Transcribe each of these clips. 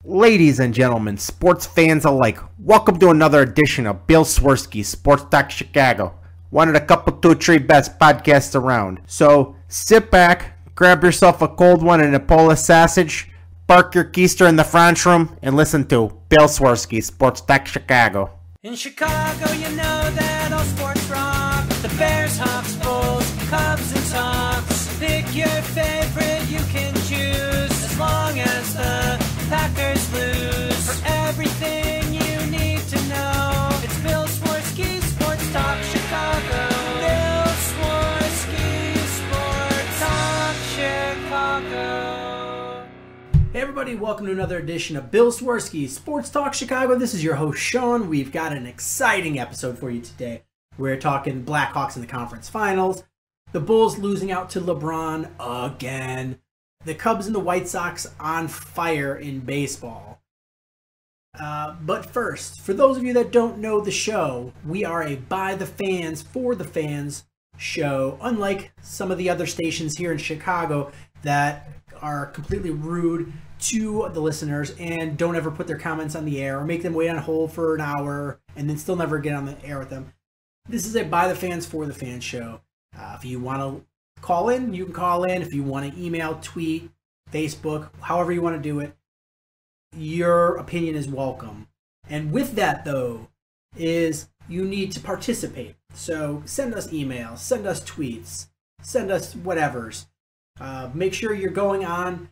Ladies and gentlemen, sports fans alike, welcome to another edition of Bill Swerski, Sports Talk Chicago. One of the couple, two, three best podcasts around. So sit back, grab yourself a cold one and a Polish sausage, park your keister in the French room, and listen to Bill Swerski, Sports Talk Chicago. In Chicago, you know that all sports rock. The Bears, Hawks, Bulls, Cubs, and Sox. Pick your favorite, you can choose. As long as the Packers lose. For everything you need to know, it's Bill Swerski, Sports Talk Chicago. Bill Swerski, Sports Talk Chicago. Hey everybody, welcome to another edition of Bill Swerski, Sports Talk Chicago. This is your host, Sean. We've got an exciting episode for you today. We're talking Blackhawks in the conference finals, the Bulls losing out to Lebron again, the Cubs and the White Sox on fire in baseball. But first, for those of you that don't know the show, we are a by the fans, for the fans show, unlike some of the other stations here in Chicago that are completely rude to the listeners and don't ever put their comments on the air or make them wait on hold for an hour and then still never get on the air with them. This is a by the fans, for the fans show. If you want to call in, you can call in. If you want to email, tweet, Facebook, however you want to do it, your opinion is welcome. And with that, though, is you need to participate. So send us emails, send us tweets, send us whatevers. Make sure you're going on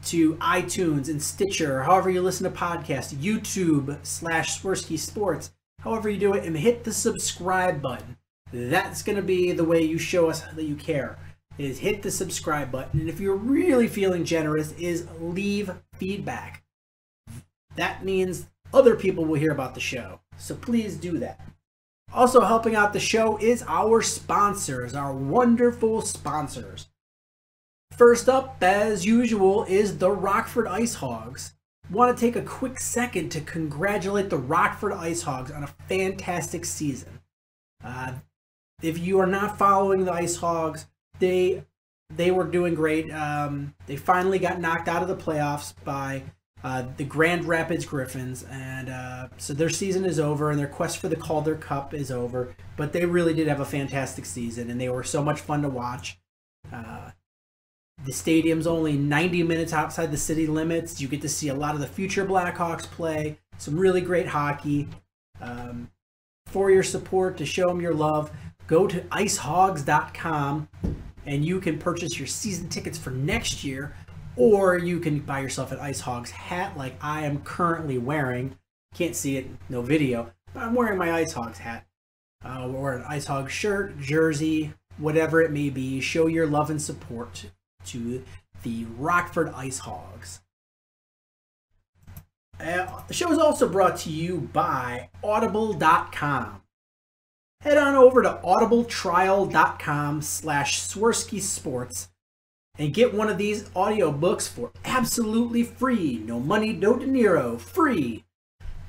to iTunes and Stitcher, however you listen to podcasts, YouTube/Swerski Sports, however you do it, and hit the subscribe button. That's going to be the way you show us that you care, is hit the subscribe button. And if you're really feeling generous, is leave feedback. That means other people will hear about the show. So please do that. Also helping out the show is our sponsors, our wonderful sponsors. First up, as usual, is the Rockford Ice Hogs. Want to take a quick second to congratulate the Rockford Ice Hogs on a fantastic season. If you are not following the Ice Hogs, they were doing great. They finally got knocked out of the playoffs by the Grand Rapids Griffins, and so their season is over, and their quest for the Calder Cup is over. But they really did have a fantastic season, and they were so much fun to watch. The stadium's only 90 minutes outside the city limits. You get to see a lot of the future Blackhawks play, some really great hockey. For your support, to show them your love, go to icehogs.com and you can purchase your season tickets for next year, or you can buy yourself an Ice Hogs hat like I am currently wearing. Can't see it, no video, but I'm wearing my Ice Hogs hat. Or an Ice Hogs shirt, jersey, whatever it may be. Show your love and support to the Rockford Ice Hogs. The show is also brought to you by Audible.com. Head on over to audibletrial.com/Swerski Sports and get one of these audiobooks for absolutely free. No money, no dinero, free.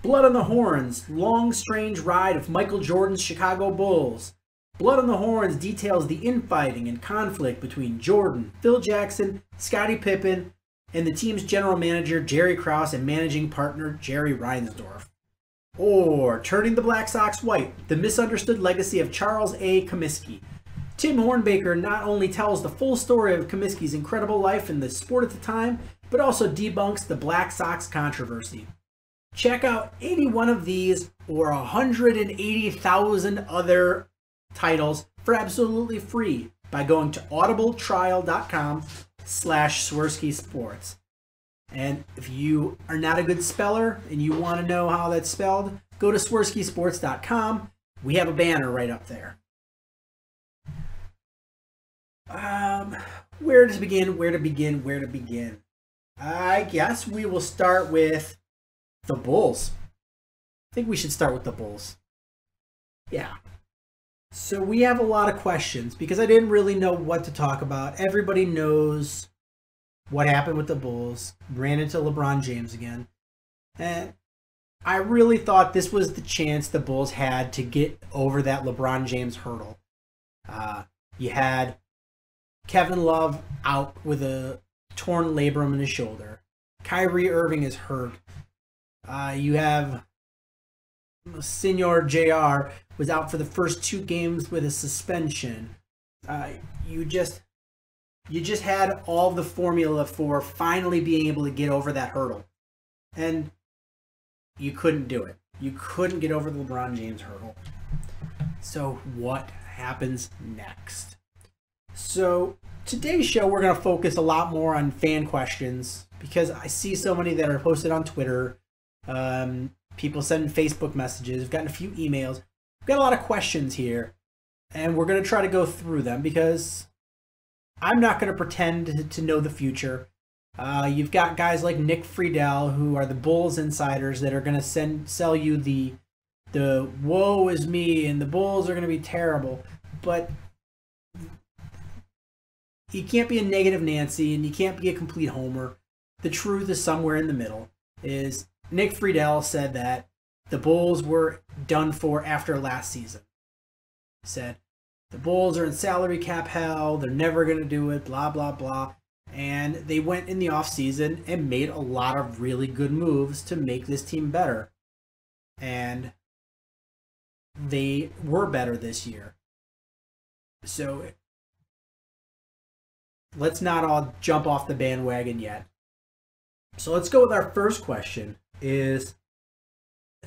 Blood on the Horns, Long Strange Ride of Michael Jordan's Chicago Bulls. Blood on the Horns details the infighting and conflict between Jordan, Phil Jackson, Scottie Pippen, and the team's general manager Jerry Krause and managing partner Jerry Reinsdorf. Or Turning the Black Sox White, the misunderstood legacy of Charles A. Comiskey. Tim Hornbaker not only tells the full story of Comiskey's incredible life in the sport at the time, but also debunks the Black Sox controversy. Check out any one of these or 180,000 other titles for absolutely free by going to audibletrial.com/Swerski Sports. And if you are not a good speller and you want to know how that's spelled, go to swerskisports.com. We have a banner right up there. Where to begin? I guess we will start with the Bulls. I think we should start with the Bulls. Yeah. So we have a lot of questions because I didn't really know what to talk about. Everybody knows what happened with the Bulls. Ran into LeBron James again. And I really thought this was the chance the Bulls had to get over that LeBron James hurdle. You had Kevin Love out with a torn labrum in his shoulder. Kyrie Irving is hurt. You have Senor JR was out for the first 2 games with a suspension. You just had all the formula for finally being able to get over that hurdle. And you couldn't do it. You couldn't get over the LeBron James hurdle. So what happens next? So today's show, we're going to focus a lot more on fan questions because I see so many that are posted on Twitter. People sending Facebook messages. We've gotten a few emails. We've got a lot of questions here. And we're going to try to go through them because I'm not going to pretend to know the future. You've got guys like Nick Friedel, who are the Bulls insiders, that are going to sell you the woe is me and the Bulls are going to be terrible. But you can't be a negative Nancy and you can't be a complete homer. The truth is somewhere in the middle. Is Nick Friedel said that the Bulls were done for after last season. He said, the Bulls are in salary cap hell, they're never going to do it, blah, blah, blah. And they went in the offseason and made a lot of really good moves to make this team better. And they were better this year. So let's not all jump off the bandwagon yet. So let's go with our first question. It's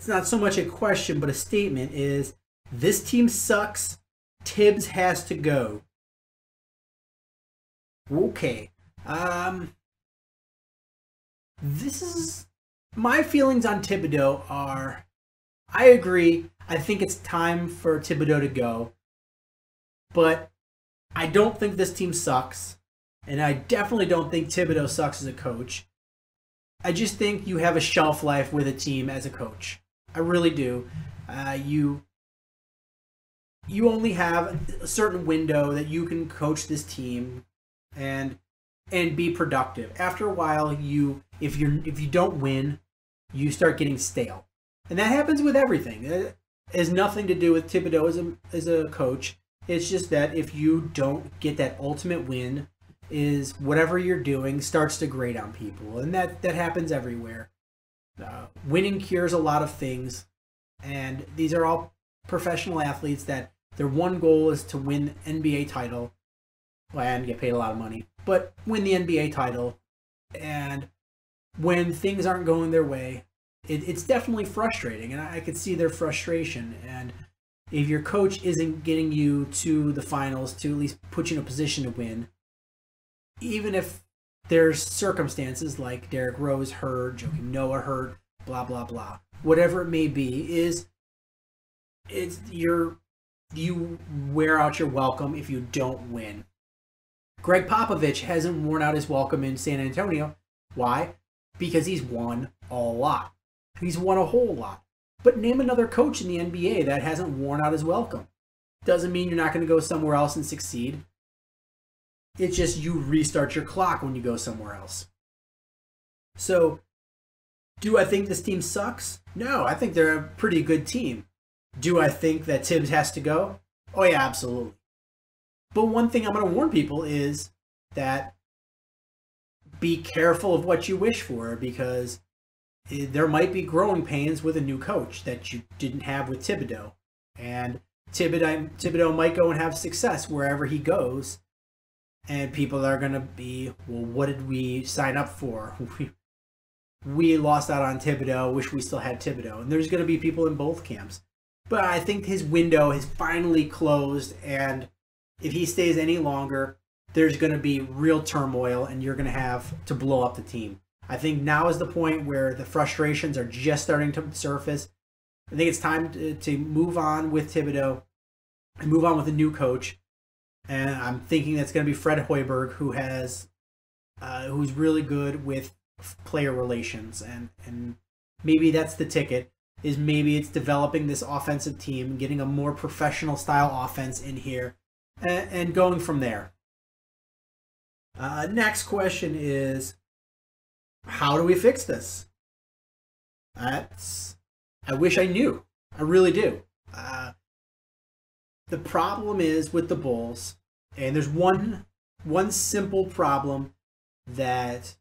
not so much a question, but a statement is, this team sucks. Tibbs has to go. Okay. This is my feelings on Thibodeau are, I agree. I think it's time for Thibodeau to go. But I don't think this team sucks. And I definitely don't think Thibodeau sucks as a coach. I just think you have a shelf life with a team as a coach. I really do. You only have a certain window that you can coach this team and be productive. After a while, if you don't win, you start getting stale. And that happens with everything. It has nothing to do with Thibodeau as a coach. It's just that if you don't get that ultimate win, is whatever you're doing starts to grate on people. And that happens everywhere. Winning cures a lot of things. And these are all professional athletes that their one goal is to win the NBA title. Well, and get paid a lot of money. But win the NBA title. And when things aren't going their way, it's definitely frustrating. And I could see their frustration. And if your coach isn't getting you to the finals to at least put you in a position to win, even if there's circumstances like Derrick Rose hurt, Joakim Noah hurt, blah, blah, blah, whatever it may be, you wear out your welcome if you don't win. Greg Popovich hasn't worn out his welcome in San Antonio. Why? Because he's won a lot. He's won a whole lot. But name another coach in the NBA that hasn't worn out his welcome. Doesn't mean you're not going to go somewhere else and succeed. It's just you restart your clock when you go somewhere else. So, do I think this team sucks? No, I think they're a pretty good team. Do I think that Tibbs has to go? Oh yeah, absolutely. But one thing I'm going to warn people is that be careful of what you wish for, because there might be growing pains with a new coach that you didn't have with Thibodeau. And Thibodeau might go and have success wherever he goes. And people are going to be, well, what did we sign up for? We lost out on Thibodeau, wish we still had Thibodeau. And there's going to be people in both camps. But I think his window has finally closed, and if he stays any longer, there's going to be real turmoil, and you're going to have to blow up the team. I think now is the point where the frustrations are just starting to surface. I think it's time to move on with Thibodeau and move on with a new coach. And I'm thinking that's going to be Fred Hoiberg, who's really good with player relations. And maybe that's the ticket, is maybe it's developing this offensive team, getting a more professional style offense in here, and going from there. Next question is, how do we fix this? I wish I knew. I really do. The problem is with the Bulls, and there's one simple problem that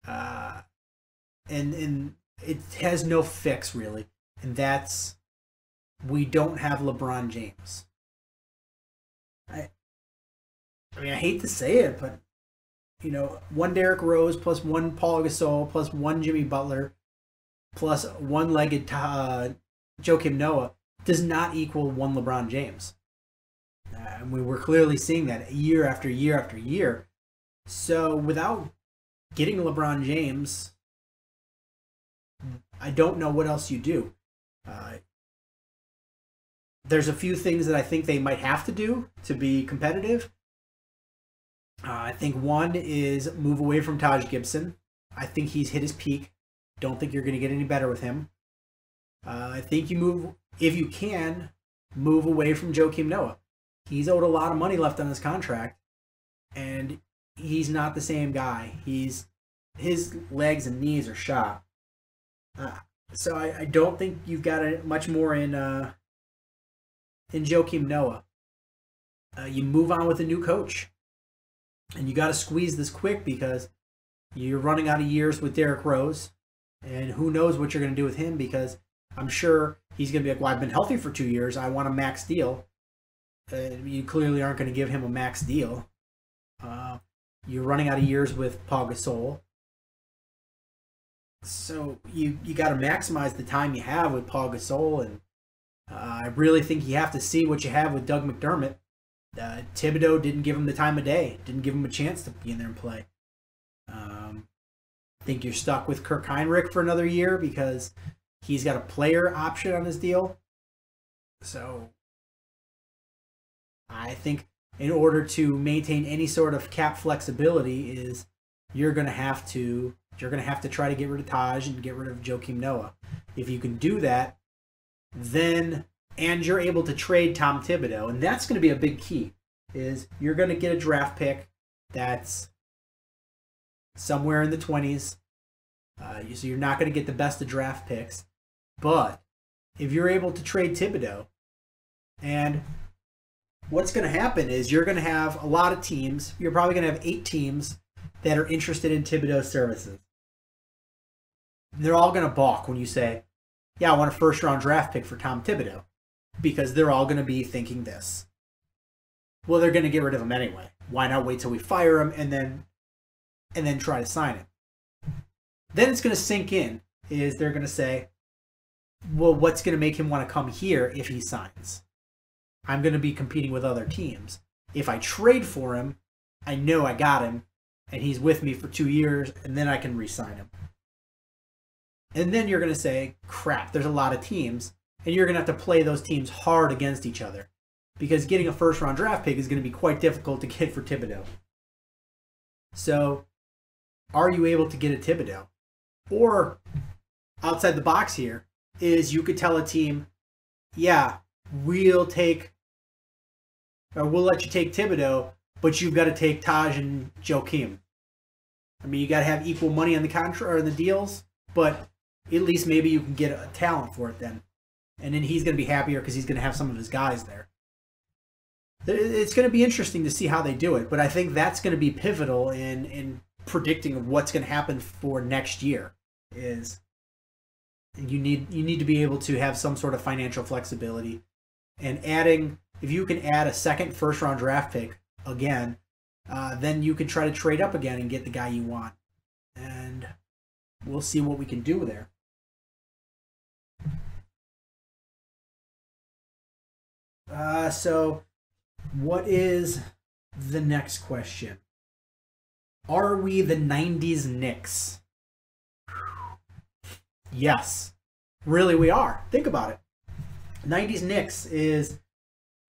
And it has no fix really, and that's we don't have LeBron James. I mean, I hate to say it, but one Derrick Rose plus one Paul Gasol plus one Jimmy Butler plus one-legged Joakim Noah does not equal one LeBron James. And we were clearly seeing that year after year after year. So without getting LeBron James, I don't know what else you do. There's a few things that I think they might have to do to be competitive. I think one is move away from Taj Gibson. I think he's hit his peak. Don't think you're going to get any better with him. I think you move, if you can, move away from Joakim Noah. He's owed a lot of money left on his contract, and he's not the same guy. His legs and knees are shot. So I don't think you've got much more in Joakim Noah. You move on with a new coach. And you got to squeeze this quick because you're running out of years with Derrick Rose. And who knows what you're going to do with him, because I'm sure he's going to be like, well, I've been healthy for 2 years. I want a max deal. You clearly aren't going to give him a max deal. You're running out of years with Paul Gasol. So you got to maximize the time you have with Paul Gasol. And I really think you have to see what you have with Doug McDermott. Thibodeau didn't give him the time of day. Didn't give him a chance to be in there and play. I think you're stuck with Kirk Heinrich for another year because he's got a player option on his deal. So I think in order to maintain any sort of cap flexibility is you're going to have to try to get rid of Taj and get rid of Joakim Noah. If you can do that, then and you're able to trade Tom Thibodeau, and that's going to be a big key, is you're going to get a draft pick that's somewhere in the 20s. So you're not going to get the best of draft picks. But if you're able to trade Thibodeau, and what's going to happen is you're going to have a lot of teams. You're probably going to have 8 teams that are interested in Thibodeau's services. They're all going to balk when you say, yeah, I want a first-round draft pick for Tom Thibodeau. Because they're all going to be thinking this. Well, they're going to get rid of him anyway. Why not wait till we fire him and then try to sign him? Then it's going to sink in. Is they're going to say, well, what's going to make him want to come here if he signs? I'm going to be competing with other teams. If I trade for him, I know I got him, and he's with me for 2 years, and then I can re-sign him. And then you're going to say, crap, there's a lot of teams. And you're going to have to play those teams hard against each other. Because getting a first-round draft pick is going to be quite difficult to get for Thibodeau. So, are you able to get a Thibodeau? Or, outside the box here, is you could tell a team, yeah, we'll let you take Thibodeau, but you've got to take Taj and Joakim. I mean, you got to have equal money on the contract or the deals, but at least maybe you can get a talent for it then. And then he's going to be happier because he's going to have some of his guys there. It's going to be interesting to see how they do it, but I think that's going to be pivotal in predicting what's going to happen for next year. Is you need to be able to have some sort of financial flexibility, and if you can add a second first-round draft pick again, then you can try to trade up again and get the guy you want, and we'll see what we can do there. So what is the next question? Are we the 90s Knicks? Yes. Really, we are. Think about it. 90s Knicks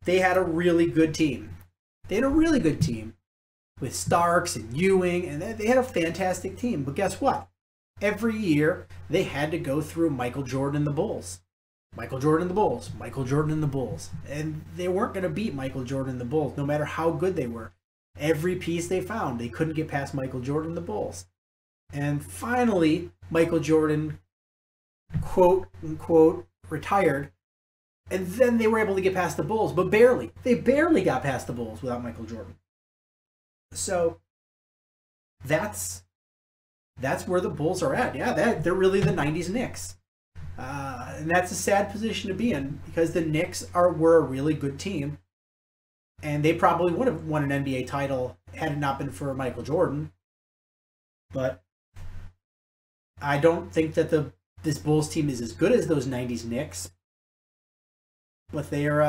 they had a really good team. They had a really good team with Starks and Ewing, and they had a fantastic team. But guess what? Every year, they had to go through Michael Jordan and the Bulls. Michael Jordan and the Bulls. Michael Jordan and the Bulls. And they weren't going to beat Michael Jordan and the Bulls, no matter how good they were. Every piece they found, they couldn't get past Michael Jordan and the Bulls. And finally, Michael Jordan, quote unquote, retired. And then they were able to get past the Bulls, but barely. They barely got past the Bulls without Michael Jordan. So that's That's where the Bulls are at. Yeah, they're really the 90s Knicks. And that's a sad position to be in because the Knicks were a really good team. And they probably would have won an NBA title had it not been for Michael Jordan. But I don't think that this Bulls team is as good as those 90s Knicks. But they're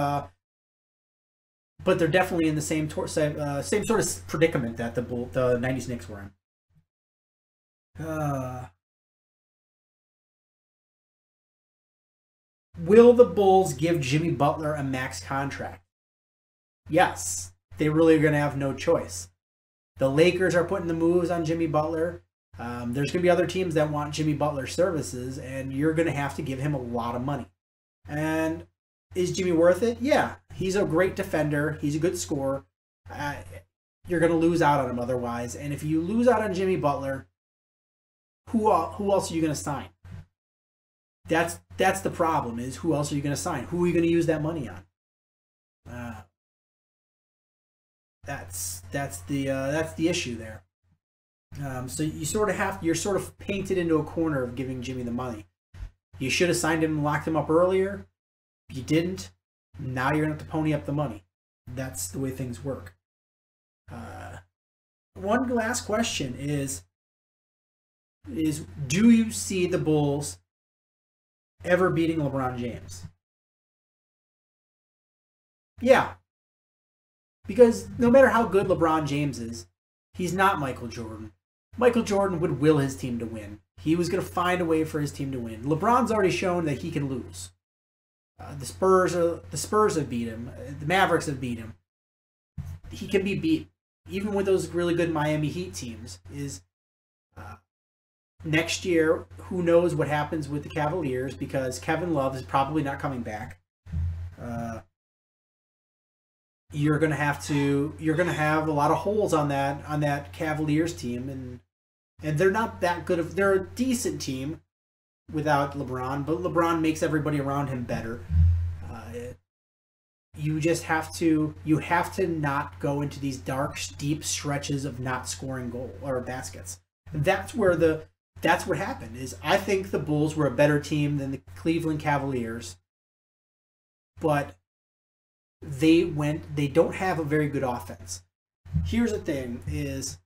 definitely in the same sort of predicament that the 90s Knicks were in. Will the Bulls give Jimmy Butler a max contract? Yes. They really are going to have no choice. The Lakers are putting the moves on Jimmy Butler. There's going to be other teams that want Jimmy Butler's services, and you're going to have to give him a lot of money. And is Jimmy worth it? Yeah. He's a great defender. He's a good scorer. You're going to lose out on him otherwise. And if you lose out on Jimmy Butler, who else are you going to sign? That's the problem, is who else are you going to sign? Who are you going to use that money on? That's the issue there. So you're sort of painted into a corner of giving Jimmy the money. You should have signed him and locked him up earlier. You didn't. Now you're going to have to pony up the money. That's the way things work. One last question is do you see the Bulls ever beating LeBron James? Yeah. Because no matter how good LeBron James is, he's not Michael Jordan. Michael Jordan would will his team to win. He was going to find a way for his team to win. LeBron's already shown that he can lose. The Spurs have beat him. The Mavericks have beat him. He can be beat, even with those really good Miami Heat teams. Next year, who knows what happens with the Cavaliers, because Kevin Love is probably not coming back. You're gonna have a lot of holes on that Cavaliers team, and they're not that good they're a decent team without LeBron, but LeBron makes everybody around him better. You have to not go into these dark, deep stretches of not scoring goal or baskets. That's what happened. I think the Bulls were a better team than the Cleveland Cavaliers, but they don't have a very good offense. Here's the thing is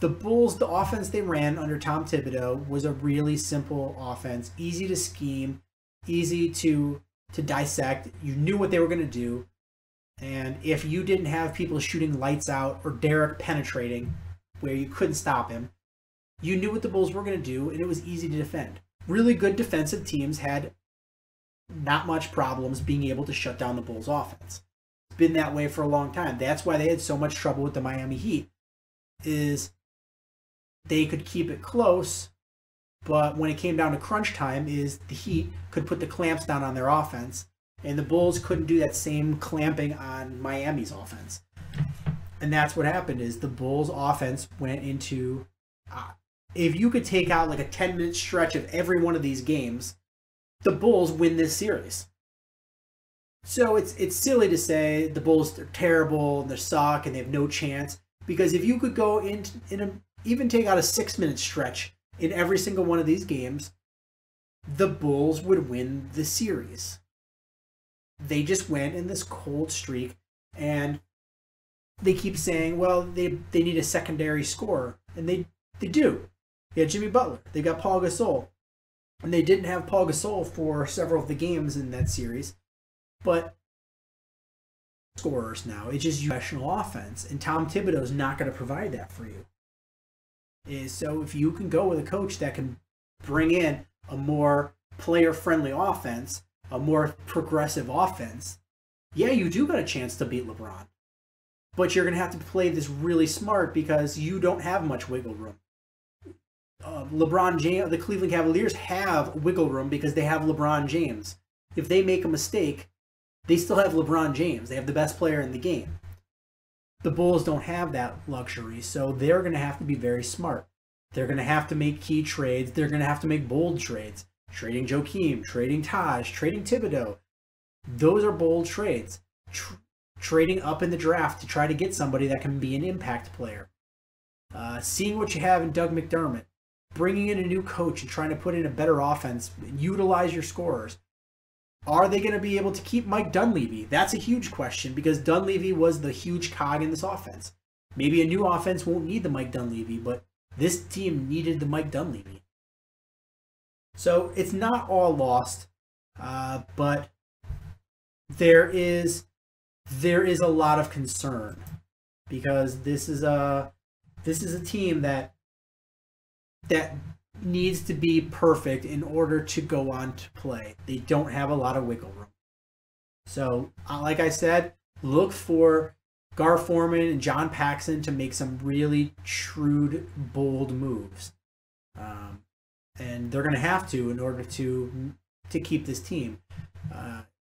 the Bulls, the offense they ran under Tom Thibodeau was a really simple offense, easy to scheme, easy to dissect. You knew what they were going to do. And if you didn't have people shooting lights out or Derek penetrating where you couldn't stop him, you knew what the Bulls were going to do, and it was easy to defend. Really good defensive teams had not much problems being able to shut down the Bulls' offense. It's been that way for a long time. That's why they had so much trouble with the Miami Heat, is they could keep it close, but when it came down to crunch time, is the Heat could put the clamps down on their offense, and the Bulls couldn't do that same clamping on Miami's offense. And that's what happened, is the Bulls' offense went into... if you could take out like a 10-minute stretch of every one of these games, the Bulls win this series. So it's silly to say the Bulls are terrible and they suck and they have no chance, because if you could go even take out a 6-minute stretch in every single one of these games, the Bulls would win the series. They just went in this cold streak, and they keep saying, well, they need a secondary scorer, and they do. They had Jimmy Butler. They got Paul Gasol. And they didn't have Paul Gasol for several of the games in that series. But scorers now. It's just professional offense. And Tom Thibodeau's not going to provide that for you. So if you can go with a coach that can bring in a more player-friendly offense, a more progressive offense, yeah, you do got a chance to beat LeBron. But you're going to have to play this really smart because you don't have much wiggle room. LeBron James, the Cleveland Cavaliers have wiggle room because they have LeBron James. If they make a mistake, they still have LeBron James. They have the best player in the game. The Bulls don't have that luxury, so they're going to have to be very smart. They're going to have to make key trades. They're going to have to make bold trades. Trading Joakim, trading Taj, trading Thibodeau. Those are bold trades. Trading up in the draft to try to get somebody that can be an impact player. Seeing what you have in Doug McDermott. bringing in a new coach and trying to put in a better offense, utilize your scorers. Are they going to be able to keep Mike Dunleavy? That's a huge question because Dunleavy was the huge cog in this offense. Maybe a new offense won't need the Mike Dunleavy, but this team needed the Mike Dunleavy. So it's not all lost, but there is a lot of concern because this is a team that needs to be perfect in order to go on to play. They don't have a lot of wiggle room. So, like I said, look for Gar Forman and John Paxson to make some really shrewd, bold moves. And they're going to have to in order to keep this team.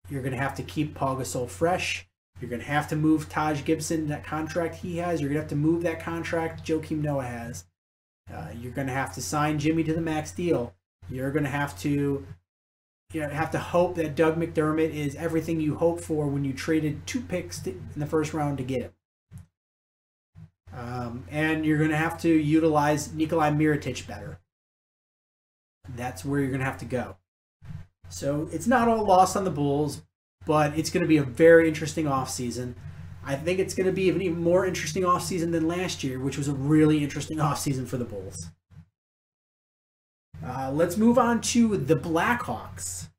You're going to have to keep Paul Gasol fresh. You're going to have to move Taj Gibson, that contract he has. You're going to have to move that contract Joakim Noah has. You're going to have to sign Jimmy to the max deal. You're going to have to hope that Doug McDermott is everything you hoped for when you traded 2 picks in the first round to get him. And you're going to have to utilize Nikolai Mirotic better. That's where you're going to have to go. So it's not all lost on the Bulls, but it's going to be a very interesting offseason. I think it's going to be an even more interesting offseason than last year, which was a really interesting offseason for the Bulls. Let's move on to the Blackhawks.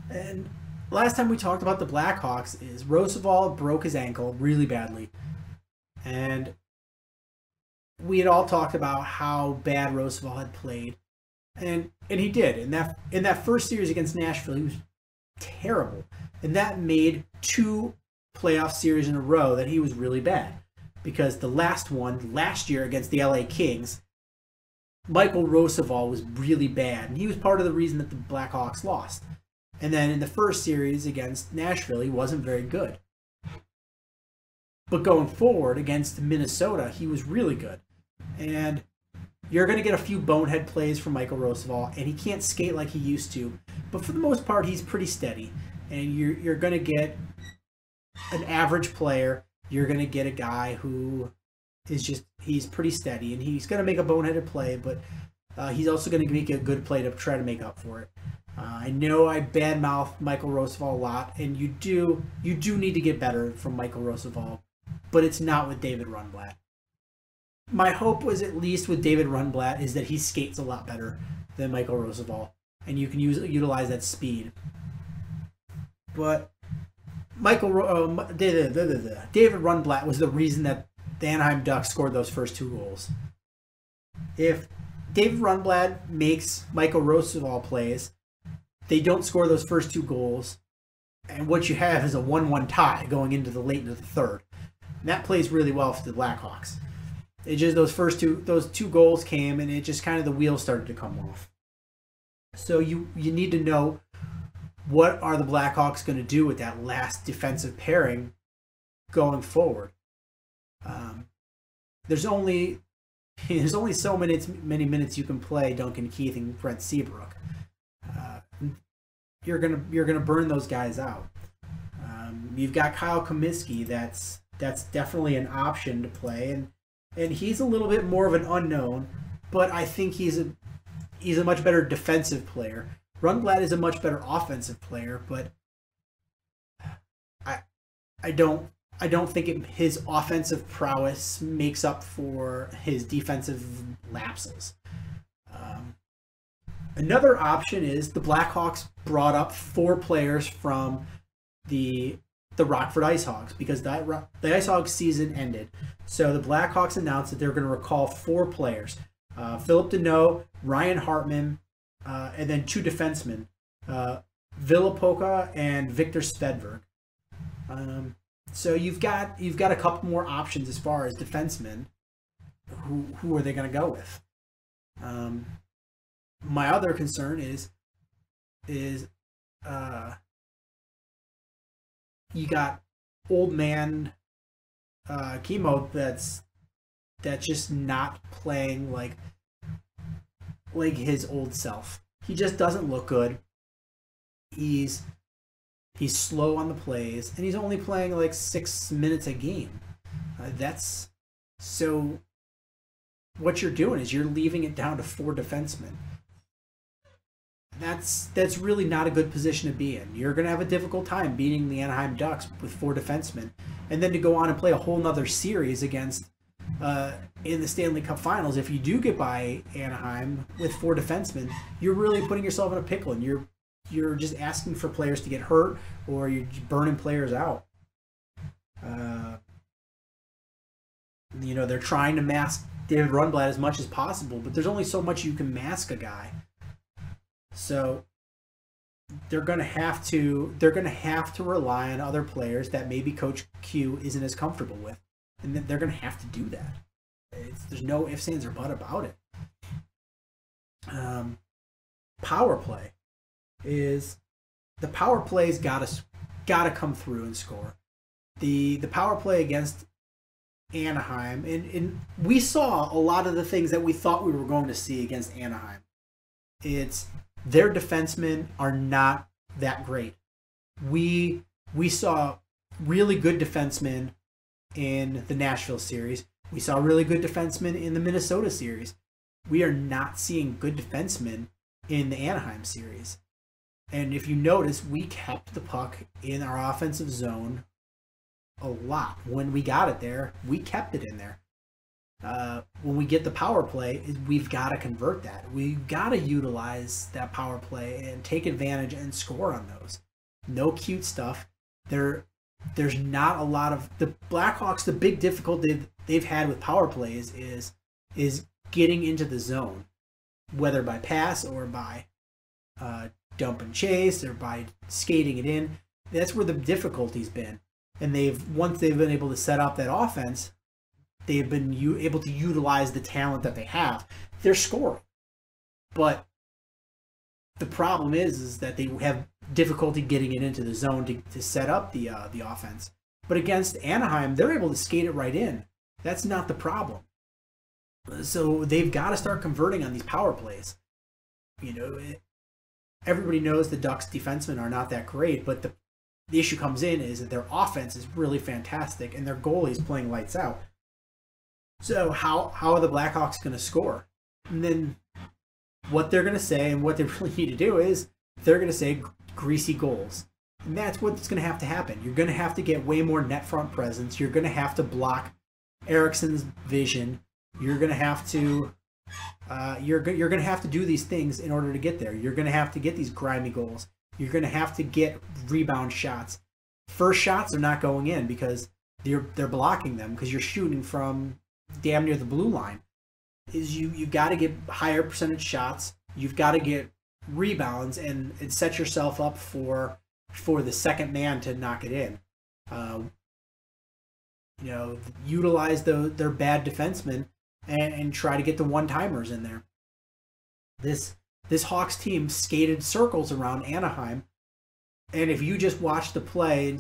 And last time we talked about the Blackhawks is Roosevelt broke his ankle really badly. And we had all talked about how bad Roosevelt had played. And he did. In that first series against Nashville, he was terrible. And that made 2 playoff series in a row that he was really bad. Because the last one, last year against the LA Kings, Michael Roosevelt was really bad. And he was part of the reason that the Blackhawks lost. And then in the first series against Nashville, he wasn't very good. But going forward against Minnesota, he was really good. And you're going to get a few bonehead plays from Michael Roosevelt, and he can't skate like he used to. But for the most part, he's pretty steady. And you're going to get an average player. You're going to get a guy who is he's pretty steady. And he's going to make a boneheaded play, but he's also going to make a good play to try to make up for it. I know I badmouth Michael Roosevelt a lot, and you do need to get better from Michael Roosevelt, but it's not with David Rundblatt. My hope was at least with David Rundblatt is that he skates a lot better than Michael Roosevelt, and you can utilize that speed. But David Rundblatt was the reason that the Anaheim Ducks scored those first 2 goals. If David Rundblatt makes Michael Roosevelt plays, they don't score those first 2 goals, and what you have is a 1-1 tie going into the late into the third. And that plays really well for the Blackhawks. It just those two goals came, and it just kind of the wheels started to come off. So you need to know what are the Blackhawks going to do with that last defensive pairing going forward. There's only so many minutes you can play Duncan Keith and Brent Seabrook. You're gonna burn those guys out. You've got Kyle Comiskey. That's definitely an option to play, and he's a little bit more of an unknown, but I think he's a much better defensive player. Rundblatt is a much better offensive player, but I don't think his offensive prowess makes up for his defensive lapses. Another option is the Blackhawks brought up 4 players from the Rockford IceHogs because the IceHogs season ended. So the Blackhawks announced that they're going to recall 4 players. Philip Deneau, Ryan Hartman, and then 2 defensemen, Villapoka and Victor Svedberg. So you've got a couple more options as far as defensemen. Who are they going to go with? My other concern is you got old man Chemo that's just not playing like his old self. He just doesn't look good. He's slow on the plays, and he's only playing like 6 minutes a game. That's so. what you're doing is you're leaving it down to 4 defensemen. That's really not a good position to be in. You're going to have a difficult time beating the Anaheim Ducks with 4 defensemen. And then to go on and play a whole nother series against, in the Stanley Cup Finals, if you do get by Anaheim with 4 defensemen, you're really putting yourself in a pickle, and you're just asking for players to get hurt, or you're burning players out. They're trying to mask David Rundblad as much as possible, but there's only so much you can mask a guy. So they're going to have to rely on other players that maybe Coach Q isn't as comfortable with, and they're going to have to do that. There's no ifs, ands, or buts about it. Power play play's got to come through and score. The power play against Anaheim, and we saw a lot of the things that we thought we were going to see against Anaheim. It's their defensemen are not that great. We saw really good defensemen in the Nashville series. We saw really good defensemen in the Minnesota series. We are not seeing good defensemen in the Anaheim series. And if you notice, we kept the puck in our offensive zone a lot. When we got it there, we kept it in there. When we get the power play, we've got to convert that. We've got to utilize that power play and take advantage and score on those. No cute stuff. There's not a lot of the Blackhawks. The big difficulty they've had with power plays is getting into the zone, whether by pass or by dump and chase or by skating it in. That's where the difficulty's been. And once they've been able to set up that offense, they've been able to utilize the talent that they have. They're scoring. But the problem is that they have difficulty getting it into the zone to set up the offense. But against Anaheim, they're able to skate it right in. That's not the problem. So they've got to start converting on these power plays. Everybody knows the Ducks defensemen are not that great, but the issue comes in is that their offense is really fantastic and their goalie is playing lights out. So how are the Blackhawks going to score? And then what they're going to say and what they really need to do is they're going to say greasy goals. And that's what's going to have to happen. You're going to have to get way more net front presence. You're going to have to block Eriksson's vision. You're going to have to you're going to have to do these things in order to get there. You're going to have to get these grimy goals. You're going to have to get rebound shots. First shots are not going in because they're blocking them because you're shooting from damn near the blue line. You've got to get higher percentage shots. You've got to get rebounds and set yourself up for the second man to knock it in. Utilize their bad defensemen and try to get the one-timers in there. This Hawks team skated circles around Anaheim, and if you just watched the play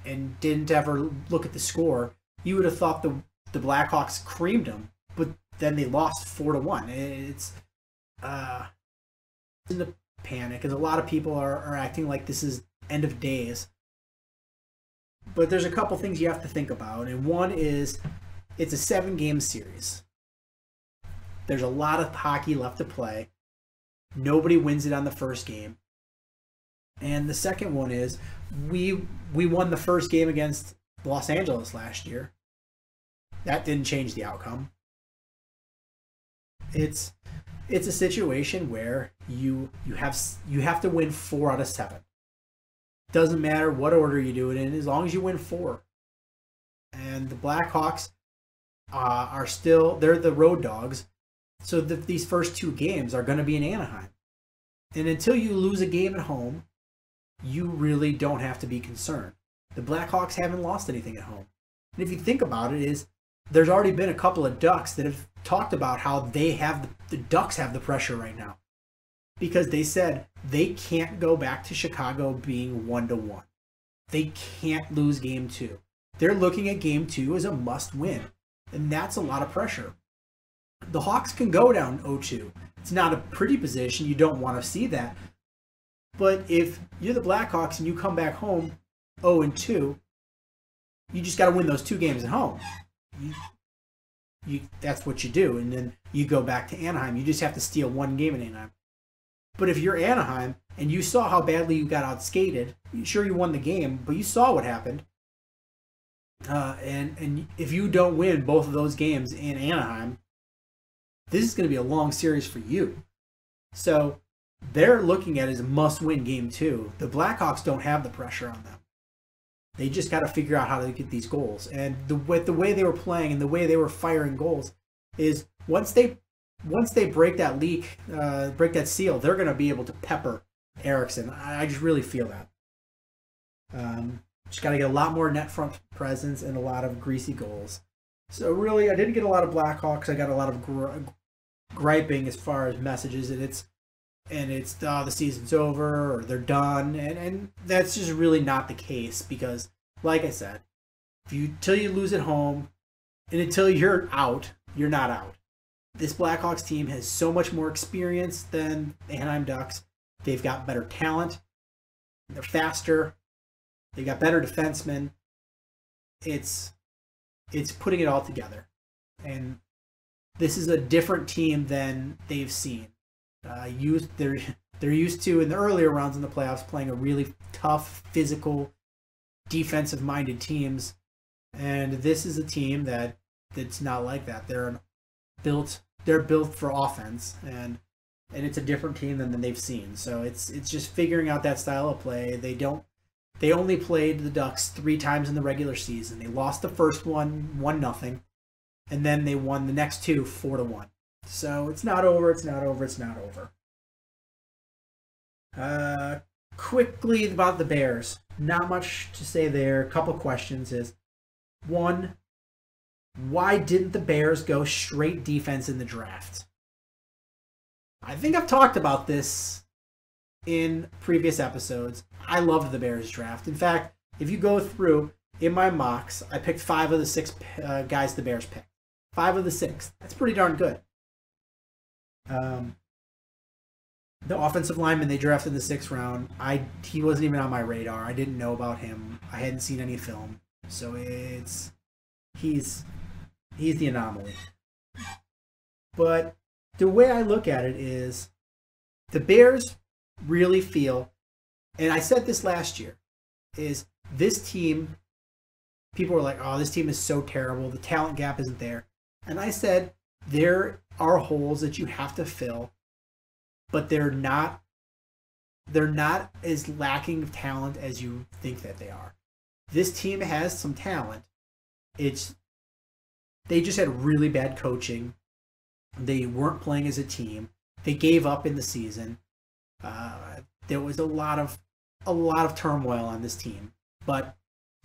and didn't ever look at the score, you would have thought the Blackhawks creamed them, but then they lost 4-1. It's in the panic, because a lot of people are acting like this is end of days. But there's a couple things you have to think about, and one is it's a 7-game series. There's a lot of hockey left to play. Nobody wins it on the first game. And the second one is we won the first game against Los Angeles last year. That didn't change the outcome. It's a situation where you have to win 4 out of 7. Doesn't matter what order you do it in, as long as you win 4. And the Blackhawks they're the road dogs. So these first 2 games are going to be in Anaheim. And until you lose a game at home, you really don't have to be concerned. The Blackhawks haven't lost anything at home. And if you think about it, there's already been a couple of Ducks that have talked about how the Ducks have the pressure right now. Because they said they can't go back to Chicago being 1-1. They can't lose game 2. They're looking at game 2 as a must win. And that's a lot of pressure. The Hawks can go down 0-2. It's not a pretty position. You don't want to see that. But if you're the Blackhawks and you come back home 0-2, you just got to win those 2 games at home. that's what you do, and then you go back to Anaheim. You just have to steal one game in Anaheim. But if you're Anaheim and you saw how badly you got outskated, sure you won the game, but you saw what happened. And if you don't win both of those games in Anaheim, this is going to be a long series for you. So they're looking at it as a must-win game too. The Blackhawks don't have the pressure on them. They just got to figure out how to get these goals. And with the way they were playing and the way they were firing goals is once they break that leak, break that seal, they're going to be able to pepper Eriksson. I just really feel that. Just got to get a lot more net front presence and a lot of greasy goals. So really, I didn't get a lot of Blackhawks. I got a lot of griping as far as messages, and it's the season's over or they're done, and that's just really not the case because, like I said, until you lose at home and until you're out, you're not out. This Blackhawks team has so much more experience than the Anaheim Ducks. They've got better talent. They're faster. They got better defensemen. It's putting it all together. And this is a different team than they've seen. They're used to, in the earlier rounds in the playoffs, playing a really tough, physical, defensive-minded teams. And this is a team that's not like that. They're built for offense, and it's a different team than they've seen. So it's just figuring out that style of play. They only played the Ducks 3 times in the regular season. They lost the first one 1-0, and then they won the next 2 4-1. So it's not over. It's not over. It's not over. Quickly about the Bears. Not much to say there. A couple questions is, one, why didn't the Bears go straight defense in the draft? I think I've talked about this in previous episodes. I loved the Bears draft. In fact, if you go through in my mocks, I picked 5 of the 6 guys the Bears picked. 5 of the 6. That's pretty darn good. The offensive lineman they drafted in the 6th round, he wasn't even on my radar. I didn't know about him. I hadn't seen any film. So he's the anomaly. But the way I look at it is the Bears really feel, and I said this last year, is this team, people were like, oh, this team is so terrible. The talent gap isn't there. And I said, there are holes that you have to fill, but they're not as lacking of talent as you think that they are. This team has some talent. They just had really bad coaching. They weren't playing as a team. They gave up in the season. There was a lot of turmoil on this team, but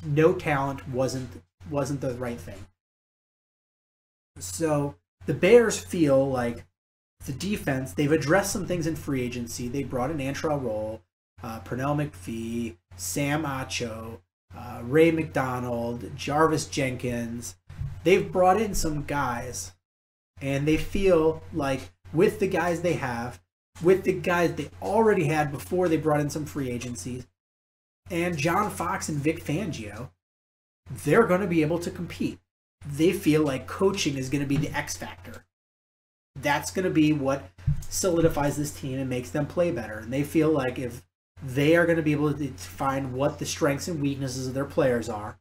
no talent wasn't the right thing. So the Bears feel like the defense, they've addressed some things in free agency. They brought in Antrell Roll, Pernell McPhee, Sam Acho, Ray McDonald, Jarvis Jenkins. They've brought in some guys, and they feel like with the guys they have, with the guys they already had before they brought in some free agencies, and John Fox and Vic Fangio, they're going to be able to compete. They feel like coaching is going to be the X factor. That's going to be what solidifies this team and makes them play better. And they feel like if they are going to be able to find what the strengths and weaknesses of their players are,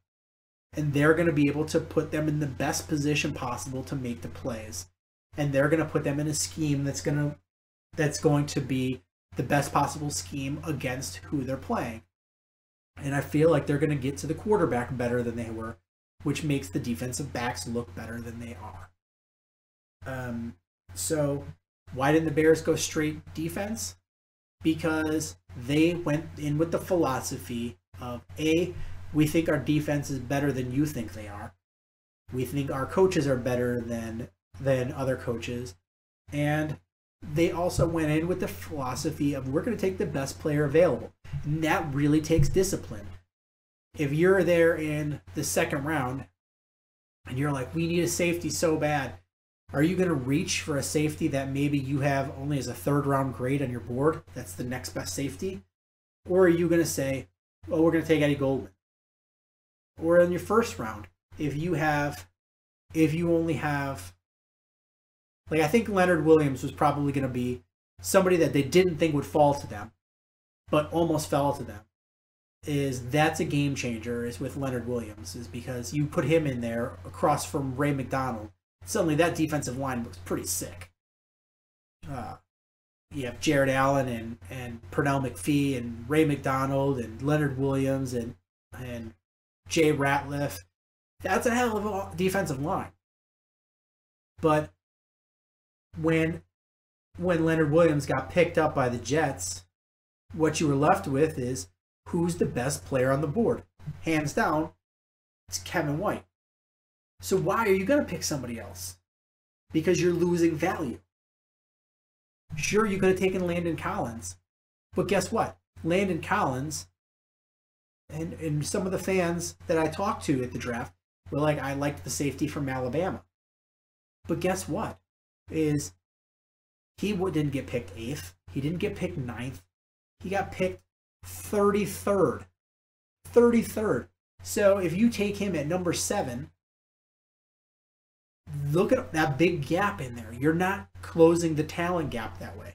and they're going to be able to put them in the best position possible to make the plays. And they're going to put them in a scheme that's going to be the best possible scheme against who they're playing. And I feel like they're going to get to the quarterback better than they were, which makes the defensive backs look better than they are. So why didn't the Bears go straight defense? Because they went in with the philosophy of, A, we think our defense is better than you think they are. We think our coaches are better than other coaches. And they also went in with the philosophy of, we're going to take the best player available. And that really takes discipline. If you're there in the 2nd round and you're like, we need a safety so bad, are you going to reach for a safety that maybe you have only as a 3rd round grade on your board? That's the next best safety. Or are you going to say, well, we're going to take Eddie Goldman? Or in your 1st round, if you have if you only have, like, I think Leonard Williams was probably going to be somebody that they didn't think would fall to them, but almost fell to them. That's a game changer is with Leonard Williams, is because you put him in there across from Ray McDonald. Suddenly that defensive line looks pretty sick. You have Jared Allen and Pernell McPhee and Ray McDonald and Leonard Williams and Jay Ratliff. That's a hell of a defensive line. But when Leonard Williams got picked up by the Jets, what you were left with is who's the best player on the board. Hands down, it's Kevin White. So why are you going to pick somebody else? Because you're losing value. Sure, you could have taken Landon Collins, but guess what? Landon Collins and some of the fans that I talked to at the draft were like, I liked the safety from Alabama. But guess what? Is he didn't get picked 8th. He didn't get picked 9th. He got picked 33rd. 33rd. So if you take him at number 7, look at that big gap in there. You're not closing the talent gap that way.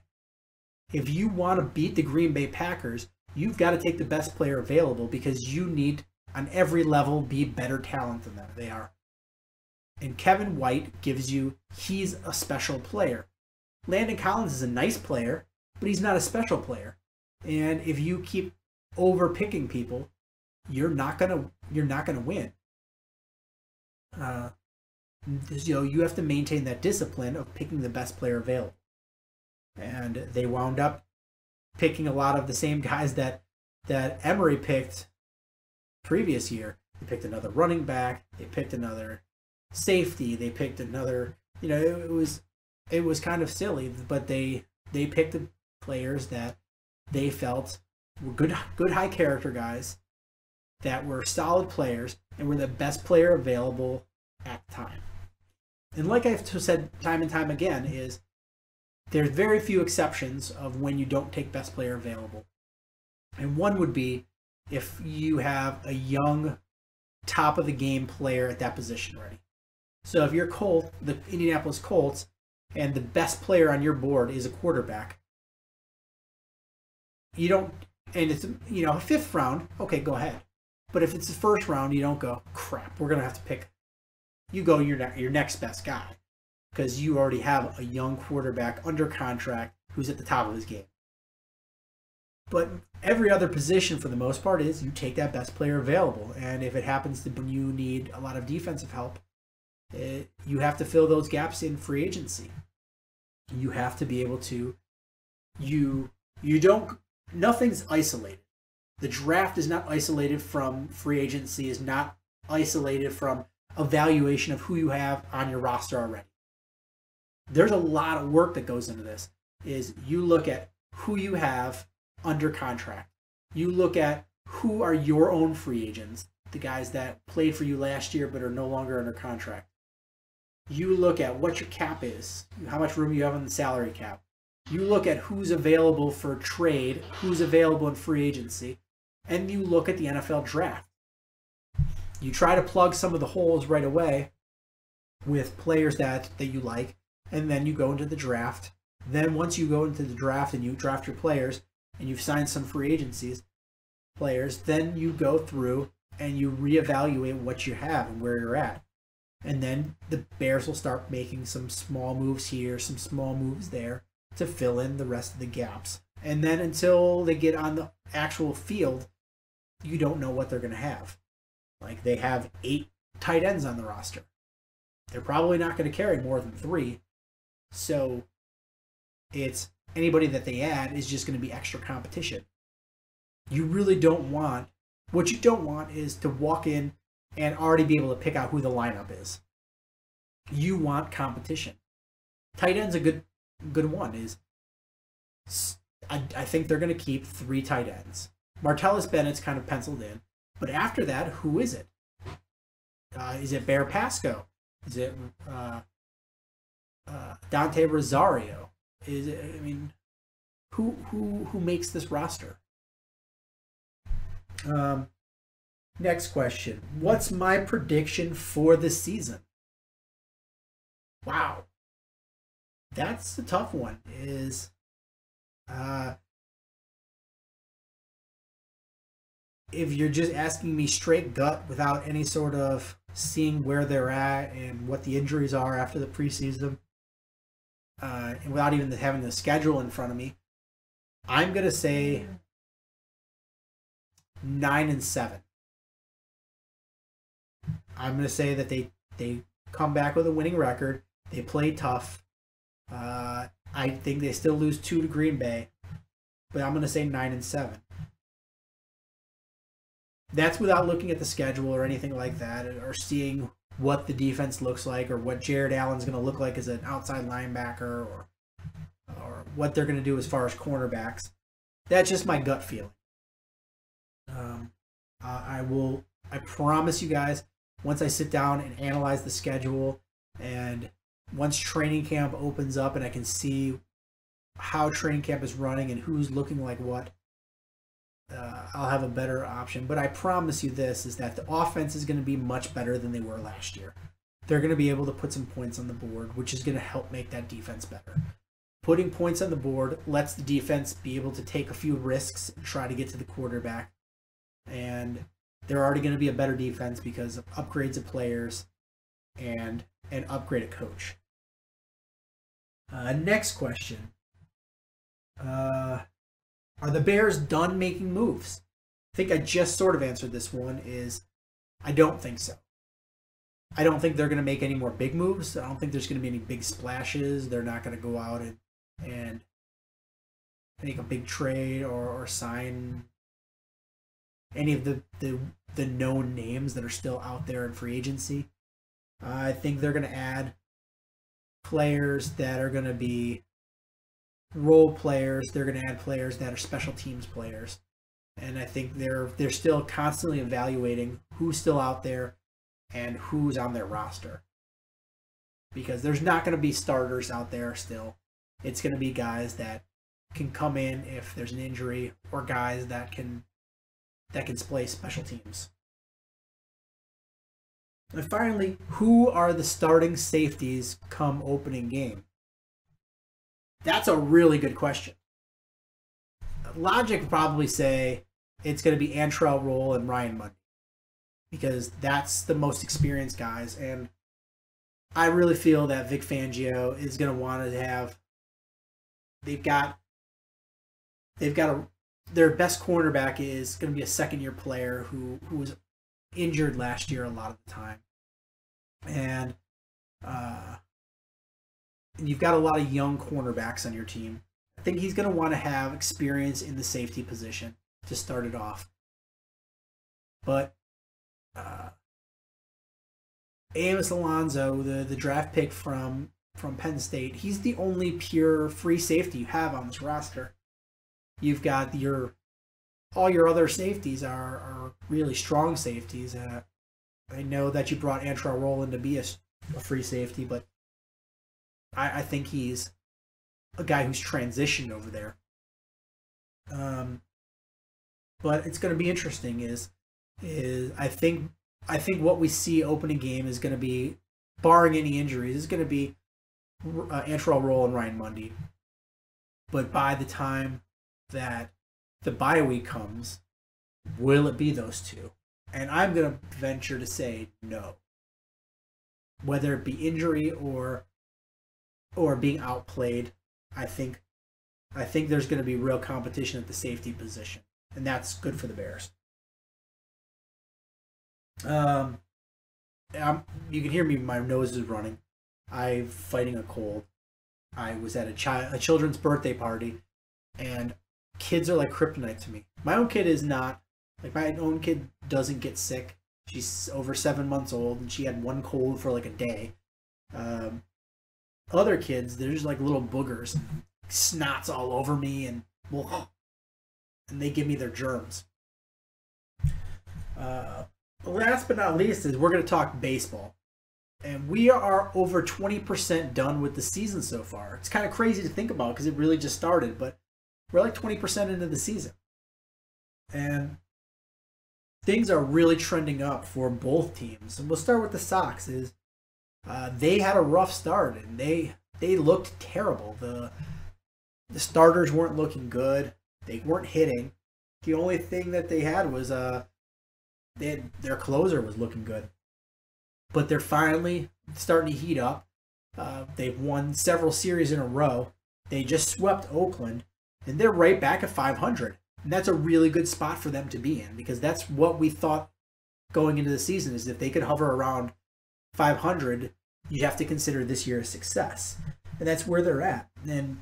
If you want to beat the Green Bay Packers, you've got to take the best player available because you need, on every level, be better talent than them. They are. And Kevin White gives you, he's a special player. Landon Collins is a nice player, but he's not a special player. And if you keep overpicking people, you're not gonna win. You have to maintain that discipline of picking the best player available. And they wound up picking a lot of the same guys that Emery picked previous year. They picked another running back. They picked another safety. They picked another. It was kind of silly, but they picked the players that they felt were good high character guys that were solid players and were the best player available at the time. And like I've said time and time again, is there's very few exceptions of when you don't take best player available. And one would be if you have a young, top of the game player at that position ready. So if you're the Indianapolis Colts, and the best player on your board is a quarterback, you don't, and it's, 5th round, okay, go ahead. But if it's the 1st round, you don't go, crap, we're going to have to pick. You go your next best guy because you already have a young quarterback under contract who's at the top of his game. But every other position, for the most part, is you take that best player available. And if it happens to when you need a lot of defensive help, you have to fill those gaps in free agency. You have to be able to, nothing's isolated. The draft is not isolated from free agency, is not isolated from evaluation of who you have on your roster already. There's a lot of work that goes into this. Is you look at who you have under contract. You look at who are your own free agents, the guys that played for you last year but are no longer under contract. You look at what your cap is, how much room you have on the salary cap. You look at who's available for trade, who's available in free agency, and you look at the NFL draft. You try to plug some of the holes right away with players that you like, and then you go into the draft. Then once you go into the draft and you draft your players, and you've signed some free agencies players, then you go through and you reevaluate what you have and where you're at. And then the Bears will start making some small moves here, some small moves there to fill in the rest of the gaps. And then until they get on the actual field, you don't know what they're going to have. Like, they have 8 tight ends on the roster. They're probably not going to carry more than 3. So it's anybody that they add is just going to be extra competition. You really don't want, what you don't want is to walk in and already be able to pick out who the lineup is. You want competition. Tight end's a good one. I think they're going to keep 3 tight ends. Martellus Bennett's kind of penciled in. But after that, who is it? Is it Bear Pasco? Is it Dante Rosario? Is it? I mean, who makes this roster? Next question. What's my prediction for the season? Wow. That's a tough one. If you're just asking me straight gut without any sort of seeing where they're at and what the injuries are after the preseason, and without even having the schedule in front of me, I'm going to say 9-7. I'm going to say that they come back with a winning record. They play tough. I think they still lose 2 to Green Bay, but I'm going to say 9-7. That's without looking at the schedule or anything like that, or seeing what the defense looks like, or what Jared Allen's going to look like as an outside linebacker, or what they're going to do as far as cornerbacks. That's just my gut feeling. I promise you guys, once I sit down and analyze the schedule, and once training camp opens up and I can see how training camp is running and who's looking like what, I'll have a better option. But I promise you this, is that the offense is going to be much better than they were last year. They're going to be able to put some points on the board, which is going to help make that defense better. Putting points on the board lets the defense be able to take a few risks and try to get to the quarterback. And they're already going to be a better defense because of upgrades of players and an upgraded coach. Next question. Are the Bears done making moves? I think I just sort of answered this one. I don't think so. I don't think they're going to make any more big moves. I don't think there's going to be any big splashes. They're not going to go out and make a big trade or sign any of the known names that are still out there in free agency. I think they're going to add players that are going to be role players. They're going to add players that are special teams players. And I think they're still constantly evaluating who's still out there and who's on their roster. Because there's not going to be starters out there still. It's going to be guys that can come in if there's an injury, or guys that can play special teams. And finally, who are the starting safeties come opening game? That's a really good question. Logic would probably say it's going to be Antrell Roll and Ryan Mundy, because that's the most experienced guys. And I really feel that Vic Fangio is going to want to have. Their best cornerback is going to be a second-year player who was injured last year a lot of the time, and you've got a lot of young cornerbacks on your team. I think he's going to want to have experience in the safety position to start it off. But Amos Alonso, the draft pick from Penn State, he's the only pure free safety you have on this roster. You've got all your other safeties are really strong safeties. I know that you brought Antrell Roll in to be a free safety, but I think he's a guy who's transitioned over there. But it's going to be interesting. I think what we see opening game is going to be, barring any injuries, is going to be Antrell Roll and Ryan Mundy. But by the time that the bye week comes, will it be those two? And I'm going to venture to say no. Whether it be injury or being outplayed, I think there's going to be real competition at the safety position, and that's good for the Bears. You can hear me; my nose is running. I'm fighting a cold. I was at a children's birthday party, and kids are like kryptonite to me. My own kid is not. Like, my own kid doesn't get sick. She's over 7 months old, and she had one cold for like a day. Other kids, they're just like little boogers, and snots all over me, and they give me their germs. Last but not least is we're going to talk baseball. And we are over 20% done with the season so far. It's kind of crazy to think about because it really just started, but we're like 20% into the season. And things are really trending up for both teams. And we'll start with the Sox. They had a rough start, and they looked terrible. The starters weren't looking good. They weren't hitting. The only thing that they had was their closer was looking good. But they're finally starting to heat up. They've won several series in a row. They just swept Oakland, and they're right back at 500. And that's a really good spot for them to be in, because that's what we thought going into the season, is if they could hover around 500, you'd have to consider this year a success. And that's where they're at. And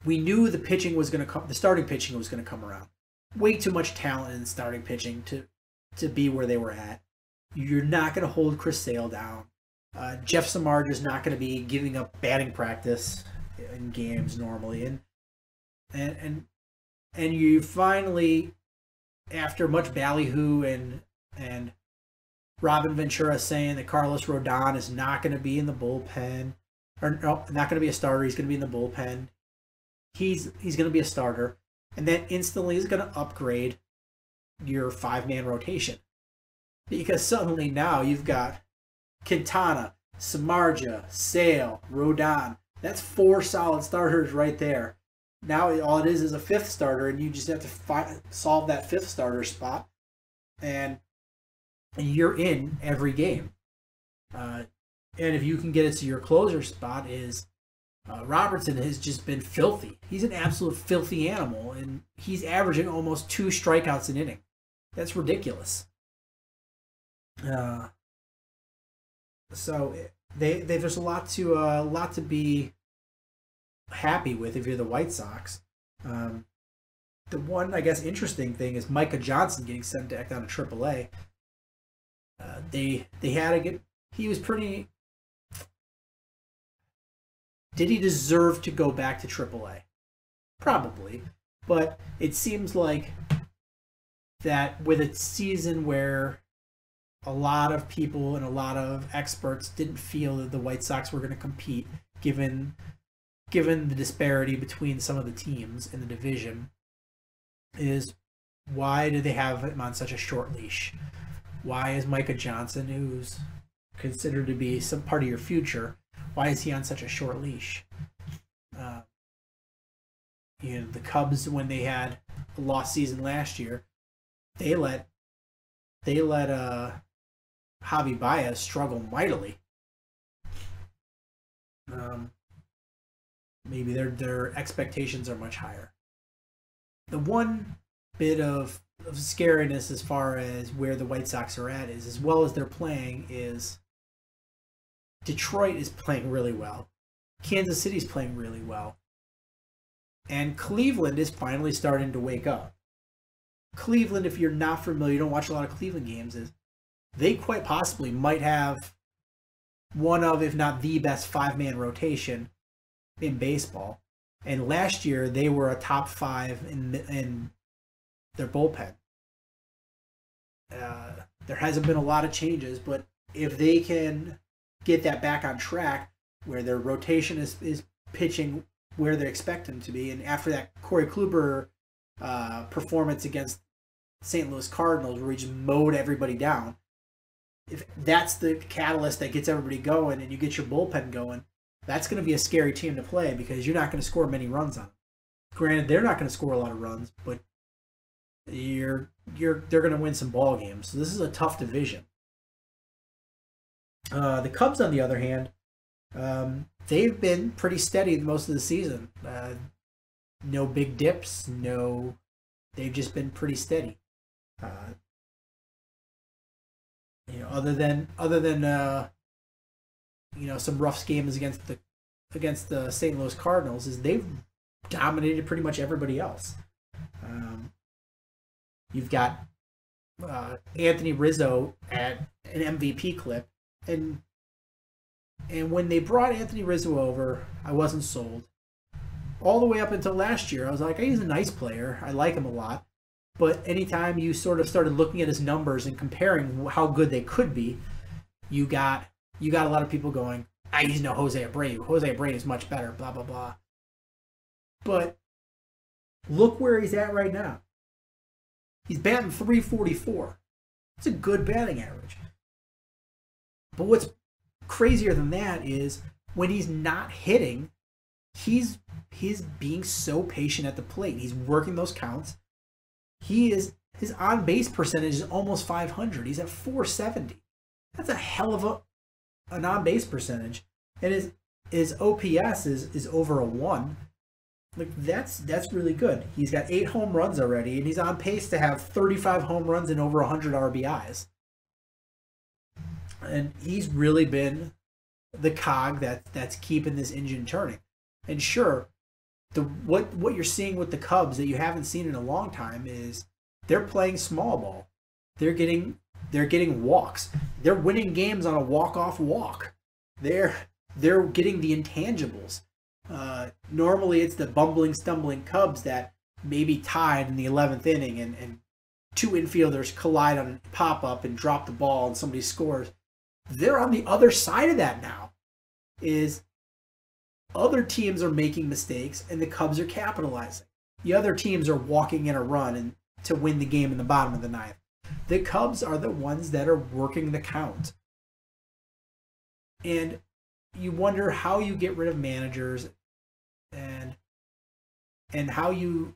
we knew the pitching was going to come, the starting pitching was going to come around. Way too much talent in starting pitching to be where they were at. You're not going to hold Chris Sale down. Jeff Samardzija is not going to be giving up batting practice in games normally. And you finally, after much ballyhoo and Robin Ventura saying that Carlos Rodon is not going to be in the bullpen, or no, not going to be a starter, he's going to be in the bullpen. He's going to be a starter, and that instantly is going to upgrade your 5-man rotation. Because suddenly now you've got Quintana, Samardzija, Sale, Rodon. That's 4 solid starters right there. Now all it is a 5th starter, and you just have to solve that 5th starter spot, and you're in every game. And if you can get it to your closer spot, is Robertson has just been filthy. He's an absolute filthy animal, and he's averaging almost 2 strikeouts an inning. That's ridiculous. So there's a lot to be happy with if you're the White Sox. The one, I guess, interesting thing is Micah Johnson getting sent back down to AAA. They had to get. He was pretty. Did he deserve to go back to AAA? Probably, but it seems like that with a season where a lot of people and a lot of experts didn't feel that the White Sox were going to compete, given the disparity between some of the teams in the division, is why do they have him on such a short leash? Why is Micah Johnson, who's considered to be some part of your future, why is he on such a short leash? The Cubs, when they had a lost season last year, they let Javi Baez struggle mightily. Maybe their expectations are much higher. The one bit of scariness as far as where the White Sox are at is, as well as they're playing, is Detroit is playing really well. Kansas City's playing really well. And Cleveland is finally starting to wake up. Cleveland, if you're not familiar, you don't watch a lot of Cleveland games, is they quite possibly might have one of, if not the best 5-man rotation in baseball. And last year, they were a top 5 in their bullpen. There hasn't been a lot of changes, but if they can get that back on track, where their rotation is pitching where they expect them to be, and after that Corey Kluber performance against St. Louis Cardinals, where he just mowed everybody down, if that's the catalyst that gets everybody going and you get your bullpen going, that's going to be a scary team to play, because you're not going to score many runs on them. Granted, they're not going to score a lot of runs, but they're going to win some ball games. So this is a tough division. The Cubs, on the other hand, they've been pretty steady most of the season. No big dips. They've just been pretty steady. Other than some rough games against the St. Louis Cardinals, is they've dominated pretty much everybody else. You've got Anthony Rizzo at an MVP clip, and when they brought Anthony Rizzo over, I wasn't sold. All the way up until last year, I was like, hey, he's a nice player. I like him a lot. But anytime you sort of started looking at his numbers and comparing how good they could be, you got a lot of people going, he's no Jose Abreu. Jose Abreu is much better, blah, blah, blah. But look where he's at right now. He's batting .344. It's a good batting average. But crazier than that is when he's not hitting, he's being so patient at the plate. He's working those counts. His on base percentage is almost 500. He's at 470. That's a hell of an on base percentage, and his OPS is over a 1. Like that's really good. He's got 8 home runs already, and he's on pace to have 35 home runs and over 100 RBIs. And he's really been the cog that's keeping this engine turning. And sure, what you're seeing with the Cubs that you haven't seen in a long time is they're playing small ball. They're getting walks. They're winning games on a walk-off walk. They're getting the intangibles. Normally it's the bumbling, stumbling Cubs that maybe tied in the 11th inning and 2 infielders collide on a pop-up and drop the ball and somebody scores. They're on the other side of that now. Is other teams are making mistakes and the Cubs are capitalizing. The other teams are walking in a run and to win the game in the bottom of the 9th. The Cubs are the ones that are working the count. And you wonder how you get rid of managers and how you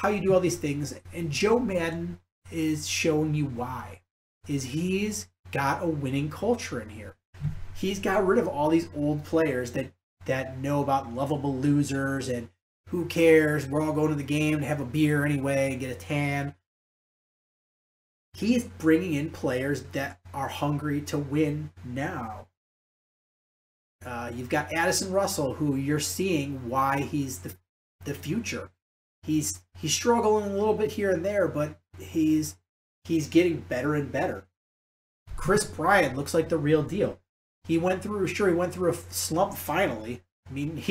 do all these things. And Joe Madden is showing you why. He's got a winning culture in here. He's got rid of all these old players that know about lovable losers and who cares, we're all going to the game to have a beer anyway and get a tan. He's bringing in players that are hungry to win now. You've got Addison Russell, who you're seeing why he's the future. He's struggling a little bit here and there, but he's getting better and better. Chris Bryant looks like the real deal. He went through a slump finally. I mean,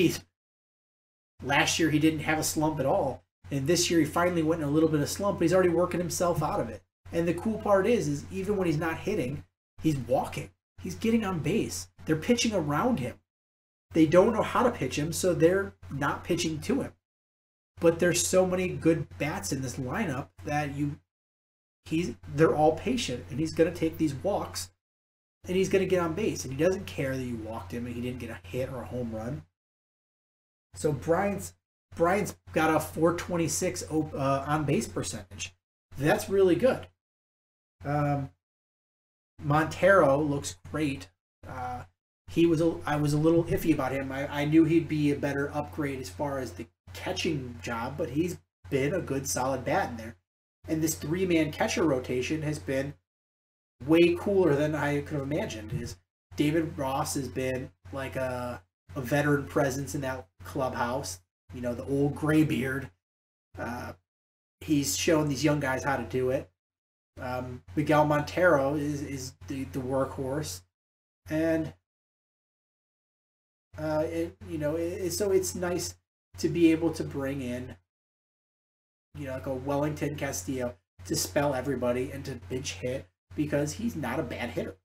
last year he didn't have a slump at all, and this year he finally went in a little bit of slump, but he's already working himself out of it. And the cool part is even when he's not hitting, he's walking. He's getting on base. They're pitching around him. They don't know how to pitch him, so they're not pitching to him. But there's so many good bats in this lineup that they're all patient, and he's going to take these walks, and he's going to get on base, and he doesn't care that you walked him and he didn't get a hit or a home run. So Bryant's got a 426 on base percentage. That's really good. Montero looks great. I was a little iffy about him. I knew he'd be a better upgrade as far as the catching job, but he's been a good solid bat in there. And this 3-man catcher rotation has been way cooler than I could have imagined. David Ross has been like a veteran presence in that clubhouse. You know, the old gray beard. He's shown these young guys how to do it. Miguel Montero is the workhorse, and so it's nice to be able to bring in, like a Wellington Castillo to spell everybody and to pinch hit because he's not a bad hitter.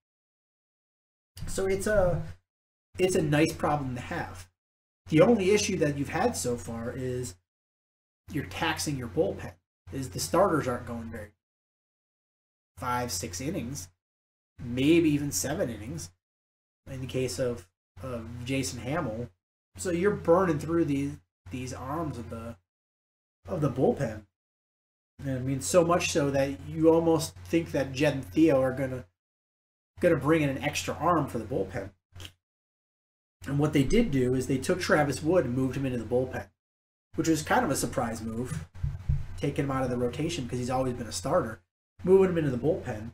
So it's a nice problem to have. The only issue that you've had so far is you're taxing your bullpen. Is the starters aren't going very 5-6 innings, maybe even 7 innings in the case of Jason Hamill. So you're burning through these arms of the bullpen. And I mean, so much so that you almost think that Jed and Theo are gonna bring in an extra arm for the bullpen. And what they did do is they took Travis Wood and moved him into the bullpen, which was kind of a surprise move, taking him out of the rotation because he's always been a starter, moving him into the bullpen.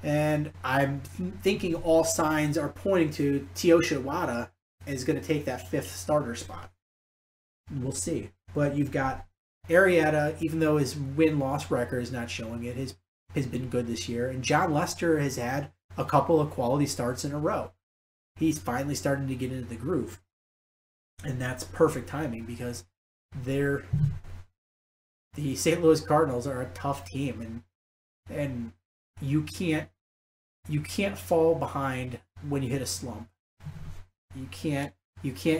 And I'm thinking all signs are pointing to Tyoshi Iwata is going to take that 5th starter spot. And we'll see. But you've got Arrieta, even though his win-loss record is not showing it, has been good this year. And John Lester has had a couple of quality starts in a row. He's finally starting to get into the groove. And that's perfect timing because the St. Louis Cardinals are a tough team, and you can't fall behind when you hit a slump. You can't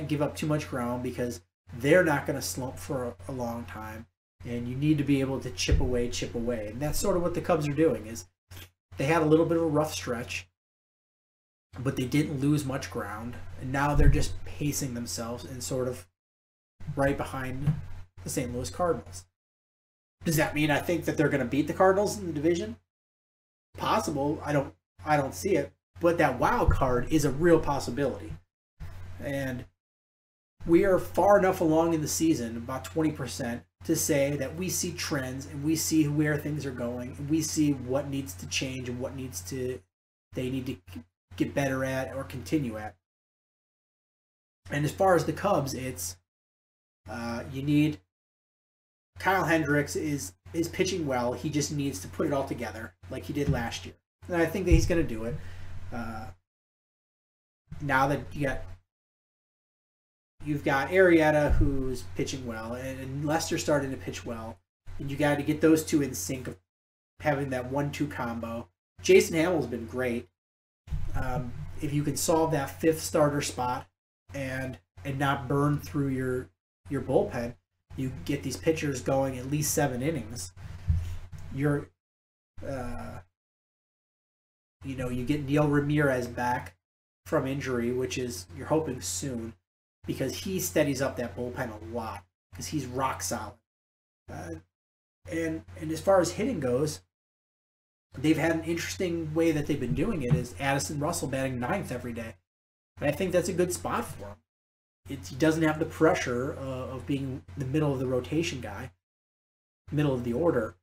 give up too much ground because they're not going to slump for a long time, and you need to be able to chip away. And that's sort of what the Cubs are doing. Is they had a little bit of a rough stretch, but they didn't lose much ground, and now they're just pacing themselves and sort of right behind the St. Louis Cardinals. Does that mean I think that they're going to beat the Cardinals in the division? Possible. I don't see it, but that wild card is a real possibility. And we are far enough along in the season, about 20%, to say that we see trends and we see where things are going and we see what needs to change and what they need to get better at or continue at. And as far as the Cubs, it's you need Kyle Hendricks is pitching well. He just needs to put it all together like he did last year, and I think that he's going to do it. Now that you've got Arrieta who's pitching well, and Lester's starting to pitch well, and you got to get those two in sync of having that 1-2 combo. Jason Hamill's been great. If you can solve that fifth starter spot and not burn through your bullpen, you get these pitchers going at least 7 innings. You get Neil Ramirez back from injury, which is you're hoping soon, because he steadies up that bullpen a lot because he's rock solid. And as far as hitting goes, they've had an interesting way that they've been doing it is Addison Russell batting 9th every day. And I think that's a good spot for him. He doesn't have the pressure of being the middle of the rotation guy, middle of the order,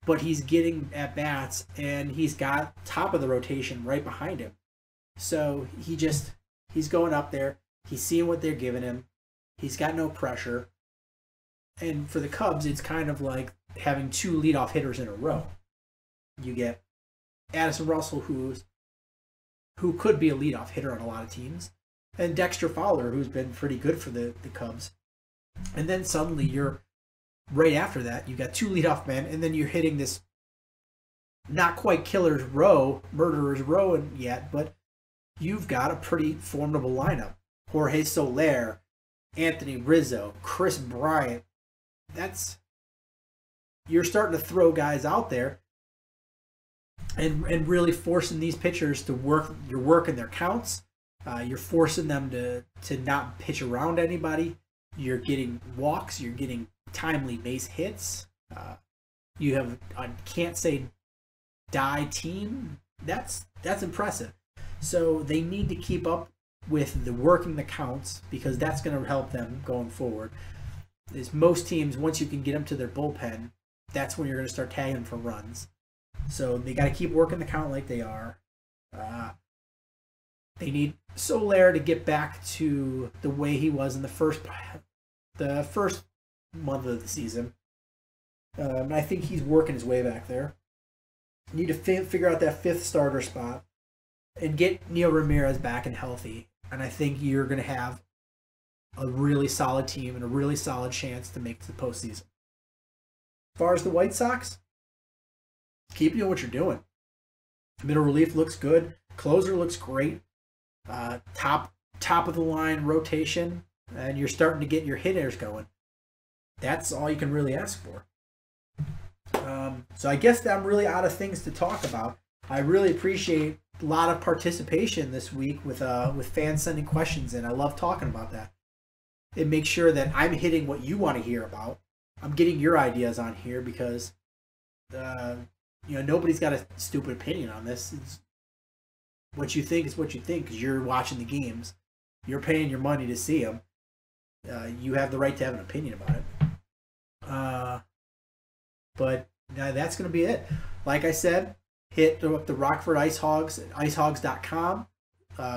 but he's getting at bats and he's got top of the rotation right behind him. So he's going up there. He's seeing what they're giving him. He's got no pressure. And for the Cubs, it's kind of like having 2 leadoff hitters in a row. You get Addison Russell, who could be a leadoff hitter on a lot of teams, and Dexter Fowler, who's been pretty good for the Cubs. And then suddenly you're right after that, you got 2 leadoff men, and then you're hitting this not quite murderer's row yet, but you've got a pretty formidable lineup. Jorge Soler, Anthony Rizzo, Chris Bryant. You're starting to throw guys out there and really forcing these pitchers to work. You're working their counts. You're forcing them to not pitch around anybody. You're getting walks. You're getting timely base hits. You have a can't say die team. That's impressive. So they need to keep up with the working the counts because that's going to help them going forward. Is most teams, once you can get them to their bullpen, that's when you're going to start tagging them for runs. So they got to keep working the count like they are. They need Soler to get back to the way he was in the first month of the season. And I think he's working his way back there. You need to figure out that 5th starter spot and get Neil Ramirez back and healthy. And I think you're going to have a really solid team and a really solid chance to make the postseason. As far as the White Sox, keep doing what you're doing. Middle relief looks good. Closer looks great. Top of the line rotation, and you're starting to get your hitters going. That's all you can really ask for. So I guess that I'm really out of things to talk about. I really appreciate a lot of participation this week with fans sending questions in. I love talking about that. It makes sure that I'm hitting what you want to hear about. I'm getting your ideas on here because nobody's got a stupid opinion on this. It's, what you think is what you think because you're watching the games. You're paying your money to see them. You have the right to have an opinion about it. But that's going to be it. Like I said, hit the Rockford Ice Hogs at icehogs.com.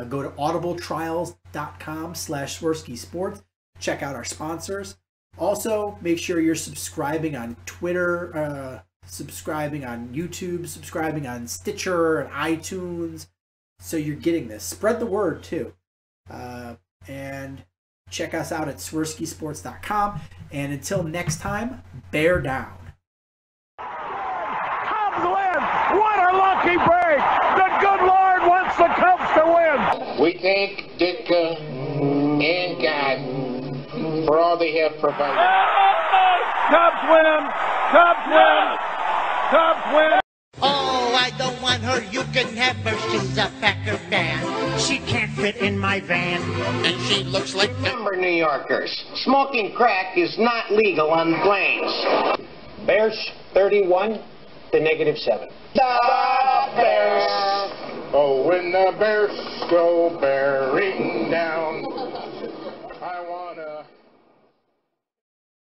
Go to audibletrials.com/Swerski Sports. Check out our sponsors. Also, make sure you're subscribing on Twitter, subscribing on YouTube, subscribing on Stitcher and iTunes. So you're getting this. Spread the word, too. And check us out at SwerskiSports.com. And until next time, bear down. Cubs win! What a lucky break! The good Lord wants the Cubs to win! We thank Ditka and God for all they have provided. Cubs win! Cubs win! Cubs win! Oh, I don't want her. You can have her. She's a Packer fan. van, and she looks like... Remember, New Yorkers, smoking crack is not legal on planes. Bears 31 to -7. The Bears. Oh, when the Bears go bearing down, I wanna...